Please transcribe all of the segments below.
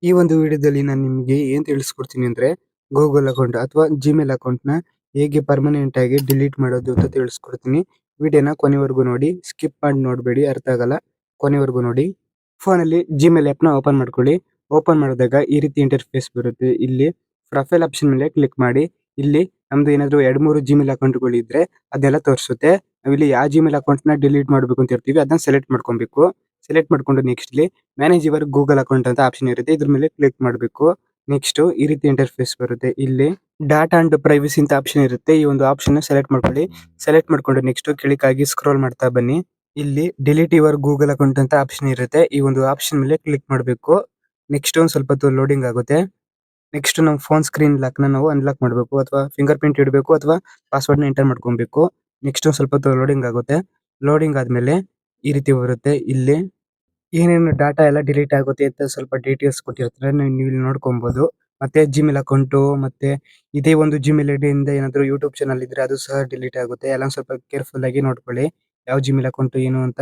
ಈ ಒಂದು ವಿಡಿಯೋದಲ್ಲಿ ನಾನು ನಿಮಗೆ ಏನ್ ತಿಳಿಸ್ಕೊಡ್ತೀನಿ ಅಂದ್ರೆ ಗೂಗಲ್ ಅಕೌಂಟ್ ಅಥವಾ ಜಿಮೇಲ್ ಅಕೌಂಟ್‌ನ ಹೇಗೆ ಪರ್ಮನೆಂಟ್ ಆಗಿ ಡಿಲೀಟ್ ಮಾಡೋದು ಅಂತ ತಿಳಿಸ್ಕೊಡ್ತೀನಿ. ವಿಡಿಯೋನ ಕೊನೆವರೆಗೂ ನೋಡಿ. ಸ್ಕಿಪ್ ಮಾಡಿ ನೋಡಬೇಡಿ, ಅರ್ಥ ಆಗಲ್ಲ. ಕೊನೆವರೆಗೂ ನೋಡಿ. ಫೋನಲ್ಲಿ ಜಿಮೇಲ್ ಆ್ಯಪ್‌ನ ಓಪನ್ ಮಾಡ್ಕೊಳ್ಳಿ. ಓಪನ್ ಮಾಡಿದಾಗ ಈ ರೀತಿ ಇಂಟರ್ಫೇಸ್ ಬರುತ್ತೆ. ಇಲ್ಲಿ ಪ್ರೊಫೈಲ್ ಆಪ್ಷನ್ ಮೇಲೆ ಕ್ಲಿಕ್ ಮಾಡಿ. ಇಲ್ಲಿ ನಮ್ದು ಏನಾದ್ರು 2, 3 ಜಿಮೇಲ್ ಅಕೌಂಟ್‌ಗಳಿದ್ರೆ ಅದೆಲ್ಲ ತೋರಿಸುತ್ತೆ. ನಾವಿಲ್ಲಿ ಯಾವ ಜಿಮೇಲ್ ಅಕೌಂಟ್‌ನ ಡಿಲೀಟ್ ಮಾಡಬೇಕು ಅಂತ ಇರ್ತೀವಿ ಅದನ್ನ ಸೆಲೆಕ್ಟ್ ಮಾಡ್ಕೊಬೇಕು. ಸೆಲೆಕ್ಟ್ ಮಾಡ್ಕೊಂಡು ನೆಕ್ಸ್ಟ್ ಇಲ್ಲಿ ಮ್ಯಾನೇಜ್ ಯುವರ್ ಗೂಗಲ್ ಅಕೌಂಟ್ ಅಂತ ಆಪ್ಷನ್ ಇರುತ್ತೆ. ಇದ್ರ ಮೇಲೆ ಕ್ಲಿಕ್ ಮಾಡಬೇಕು. ನೆಕ್ಸ್ಟ್ ಈ ರೀತಿ ಇಂಟರ್ಫೇಸ್ ಬರುತ್ತೆ. ಇಲ್ಲಿ ಡಾಟಾ ಅಂಡ್ ಪ್ರೈವಸಿ ಅಂತ ಆಪ್ಷನ್ ಇರುತ್ತೆ. ಈ ಒಂದು ಆಪ್ಷನ್ ಸೆಲೆಕ್ಟ್ ಮಾಡ್ಕೊಳ್ಳಿ. ಸೆಲೆಕ್ಟ್ ಮಾಡ್ಕೊಂಡು ನೆಕ್ಸ್ಟ್ ಕೆಳಗಾಗಿ ಸ್ಕ್ರೋಲ್ ಮಾಡ್ತಾ ಬನ್ನಿ. ಇಲ್ಲಿ ಡಿಲೀಟ್ ಯುವರ್ ಗೂಗಲ್ ಅಕೌಂಟ್ ಅಂತ ಆಪ್ಷನ್ ಇರುತ್ತೆ. ಈ ಒಂದು ಆಪ್ಷನ್ ಮೇಲೆ ಕ್ಲಿಕ್ ಮಾಡಬೇಕು. ನೆಕ್ಸ್ಟ್ ಒಂದ್ ಸ್ವಲ್ಪ ಹೊತ್ತು ಲೋಡಿಂಗ್ ಆಗುತ್ತೆ. ನೆಕ್ಸ್ಟ್ ನಮ್ಮ ಫೋನ್ ಸ್ಕ್ರೀನ್ ಲಾಕ್‌ನ ನಾವು ಅನ್ಲಾಕ್ ಮಾಡಬೇಕು ಅಥವಾ ಫಿಂಗರ್ ಪ್ರಿಂಟ್ ಇಡಬೇಕು ಅಥವಾ ಪಾಸ್ವರ್ಡ್‌ನ ಎಂಟರ್ ಮಾಡ್ಕೊಬೇಕು. ನೆಕ್ಸ್ಟ್ ಒಂದ್ ಸ್ವಲ್ಪ ಹೊತ್ತು ಲೋಡಿಂಗ್ ಆಗುತ್ತೆ. ಲೋಡಿಂಗ್ ಆದ್ಮೇಲೆ ಈ ರೀತಿ ಬರುತ್ತೆ. ಇಲ್ಲಿ ಏನೇನು ಡಾಟಾ ಎಲ್ಲ ಡಿಲೀಟ್ ಆಗುತ್ತೆ ಅಂತ ಸ್ವಲ್ಪ ಡೀಟೇಲ್ಸ್ ಕೊಟ್ಟಿರ್ತಾರೆ. ನೀವು ಇಲ್ಲಿ ನೋಡ್ಕೊಬಹುದು. ಮತ್ತೆ ಜಿಮೇಲ್ ಅಕೌಂಟು ಮತ್ತೆ ಇದೇ ಒಂದು ಜಿಮೇಲ್ ಐಡಿಯಿಂದ ಏನಾದ್ರು ಯೂಟ್ಯೂಬ್ ಚಾನಲ್ ಇದ್ರೆ ಅದು ಸಹ ಡಿಲೀಟ್ ಆಗುತ್ತೆ. ಎಲ್ಲ ಸ್ವಲ್ಪ ಕೇರ್‌ಫುಲ್ ಆಗಿ ನೋಡ್ಕೊಳ್ಳಿ. ಯಾವ ಜಿಮೇಲ್ ಅಕೌಂಟ್ ಏನು ಅಂತ.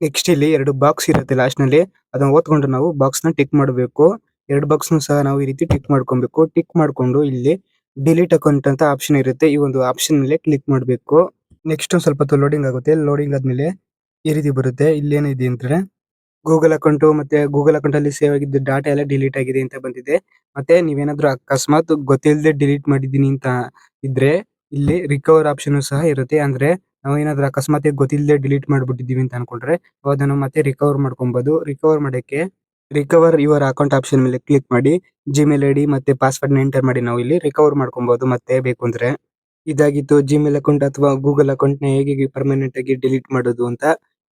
ನೆಕ್ಸ್ಟ್ ಇಲ್ಲಿ 2 ಬಾಕ್ಸ್ ಇರುತ್ತೆ ಲಾಸ್ಟ್‌ನಲ್ಲಿ. ಅದನ್ನ ಓದ್ಕೊಂಡು ನಾವು ಬಾಕ್ಸ್‌ನ ಟಿಕ್ ಮಾಡಬೇಕು. 2 ಬಾಕ್ಸ್‌ನು ಸಹ ನಾವು ಈ ರೀತಿ ಟಿಕ್ ಮಾಡ್ಕೊಬೇಕು. ಟಿಕ್ ಮಾಡ್ಕೊಂಡು ಇಲ್ಲಿ ಡಿಲೀಟ್ ಅಕೌಂಟ್ ಅಂತ ಆಪ್ಷನ್ ಇರುತ್ತೆ. ಈ ಒಂದು ಆಪ್ಷನ್ ಮೇಲೆ ಕ್ಲಿಕ್ ಮಾಡಬೇಕು. ನೆಕ್ಸ್ಟ್ ಒಂದ್ ಸ್ವಲ್ಪ ಹೊತ್ತು ಲೋಡಿಂಗ್ ಆಗುತ್ತೆ. ಲೋಡಿಂಗ್ ಆದ್ಮೇಲೆ ಈ ರೀತಿ ಬರುತ್ತೆ. ಇಲ್ಲಿ ಏನಿದೆ ಅಂದ್ರೆ ಗೂಗಲ್ ಅಕೌಂಟು ಮತ್ತೆ ಗೂಗಲ್ ಅಕೌಂಟಲ್ಲಿ ಸೇವ್ ಆಗಿದ್ದ ಡಾಟಾ ಎಲ್ಲ ಡಿಲೀಟ್ ಆಗಿದೆ ಅಂತ ಬಂದಿದೆ. ಮತ್ತೆ ನೀವೇನಾದ್ರೂ ಅಕಸ್ಮಾತ್ ಗೊತ್ತಿಲ್ಲದೆ ಡಿಲೀಟ್ ಮಾಡಿದ್ದೀನಿ ಅಂತ ಇದ್ರೆ ಇಲ್ಲಿ ರಿಕವರ್ ಆಪ್ಷನ್ ಸಹ ಇರುತ್ತೆ. ಅಂದ್ರೆ ನಾವು ಏನಾದ್ರೂ ಅಕಸ್ಮಾತ್ ಗೊತ್ತಿಲ್ಲದೆ ಡಿಲೀಟ್ ಮಾಡ್ಬಿಟ್ಟಿದೀವಿ ಅಂತ ಅನ್ಕೊಂಡ್ರೆ ಅದನ್ನು ಮತ್ತೆ ರಿಕವರ್ ಮಾಡ್ಕೊಬಹುದು. ರಿಕವರ್ ಮಾಡಕ್ಕೆ ರಿಕವರ್ ಯುವರ್ ಅಕೌಂಟ್ ಆಪ್ಷನ್ ಮೇಲೆ ಕ್ಲಿಕ್ ಮಾಡಿ. ಜಿಮೇಲ್ ಐಡಿ ಮತ್ತೆ ಪಾಸ್ವರ್ಡ್‌ನ ಎಂಟರ್ ಮಾಡಿ ನಾವು ಇಲ್ಲಿ ರಿಕವರ್ ಮಾಡ್ಕೊಬಹುದು ಮತ್ತೆ ಬೇಕು ಅಂದ್ರೆ. ಇದಾಗಿತ್ತು ಜಿಮೇಲ್ ಅಕೌಂಟ್ ಅಥವಾ ಗೂಗಲ್ ಅಕೌಂಟ್‌ನ ಹೇಗೆ ಪರ್ಮನೆಂಟ್ ಆಗಿ ಡಿಲೀಟ್ ಮಾಡೋದು ಅಂತ.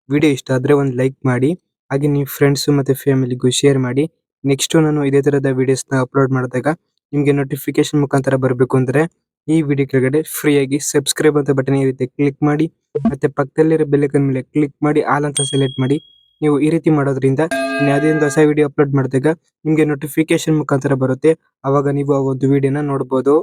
ವಿಡಿಯೋ ಇಷ್ಟ ಆದ್ರೆ ಒಂದು ಲೈಕ್ ಮಾಡಿ. ಹಾಗೆ ನಿಮ್ಮ ಫ್ರೆಂಡ್ಸ್ ಮತ್ತೆ ಫ್ಯಾಮಿಲಿಗೂ ಶೇರ್ ಮಾಡಿ. ನೆಕ್ಸ್ಟ್ ನಾನು ಇದೇ ತರದ ವಿಡಿಯೋಸ್‌ನ ಅಪ್ಲೋಡ್ ಮಾಡಿದಾಗ ನಿಮಗೆ ನೋಟಿಫಿಕೇಶನ್ ಮುಖಾಂತರ ಬರಬೇಕು ಅಂದ್ರೆ ಈ ವಿಡಿಯೋ ಕೆಳಗಡೆ ಫ್ರೀಯಾಗಿ ಸಬ್ಸ್ಕ್ರೈಬ್ ಅಂತ ಬಟನ್ ಇರುತ್ತೆ, ಕ್ಲಿಕ್ ಮಾಡಿ. ಮತ್ತೆ ಪಕ್ಕದಲ್ಲಿರೋ ಬೆಲ್ ಐಕಾನ್ ಮೇಲೆ ಕ್ಲಿಕ್ ಮಾಡಿ ಆಲ್ ಅಂತ ಸೆಲೆಕ್ಟ್ ಮಾಡಿ. ನೀವು ಈ ರೀತಿ ಮಾಡೋದ್ರಿಂದ ನಾನು ಯಾವುದೇ ಒಂದು ಹೊಸ ವಿಡಿಯೋ ಅಪ್ಲೋಡ್ ಮಾಡಿದಾಗ ನಿಮಗೆ ನೋಟಿಫಿಕೇಶನ್ ಮುಖಾಂತರ ಬರುತ್ತೆ. ಅವಾಗ ನೀವು ಆ ಒಂದು ವಿಡಿಯೋನ ನೋಡಬಹುದು.